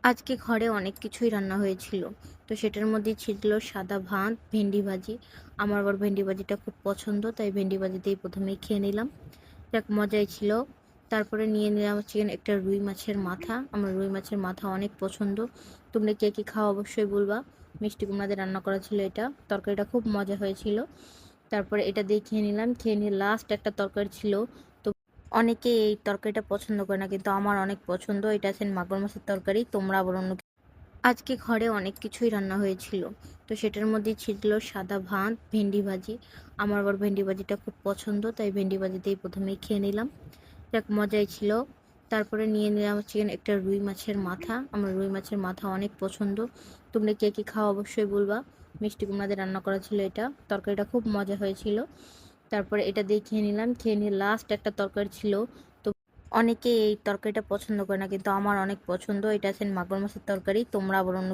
আজকে ঘরে অনেক কিছুই রান্না হয়েছিল। তো সেটার মধ্যে ছিল সাদা ভাত, ভেন্ডি ভাজি। আমার আবার ভেন্ডি ভাজিটা খুব পছন্দ, তাই ভেন্ডি ভাজি দিয়েই প্রথমেই খেয়ে নিলাম। যাক, মজাই ছিল। তারপরে নিয়ে নিলাম চিকেন, একটা রুই মাছের মাথা। আমার রুই মাছের মাথা অনেক পছন্দ। তোমরা কে কী খাও অবশ্যই বলবা। মিষ্টি কুমড়া দিয়ে রান্না করা ছিল এটা। তরকারিটা খুব মজা হয়েছিল। তারপরে এটা দিয়ে খেয়ে নিলাম। খেয়ে নিয়ে লাস্ট একটা তরকারি ছিল। তো অনেকে এই তরকারিটা পছন্দ করে না, কিন্তু আমার অনেক পছন্দ। এটা আছেন মাগুর মাছের তরকারি। তোমরা আবার অন্য আজকে ঘরে অনেক কিছুই রান্না হয়েছিল। তো সেটার মধ্যে ছিল সাদা ভাত, ভেন্ডি ভাজি। আমার আবার ভেন্ডি ভাজিটা খুব পছন্দ, তাই ভেন্ডি ভাজি দিয়েই প্রথমেই খেয়ে নিলাম। যাক, মজাই ছিল। তারপরে নিয়ে নিলাম চিকেন, একটা রুই মাছের মাথা। আমার রুই মাছের মাথা অনেক পছন্দ। তোমরা কে কী খাও অবশ্যই বলবা। মিষ্টি কুমড়া দিয়ে রান্না করা ছিল এটা। তরকারিটা খুব মজা হয়েছিল। তারপরে এটা দিয়ে খেয়ে নিলাম। খেয়ে নিয়ে লাস্ট একটা তরকারি ছিল। তো অনেকে এই তরকারিটা পছন্দ করে না, কিন্তু আমার অনেক পছন্দ। এটা আছেন মাগুর মাছের তরকারি। তোমরা আবার অন্য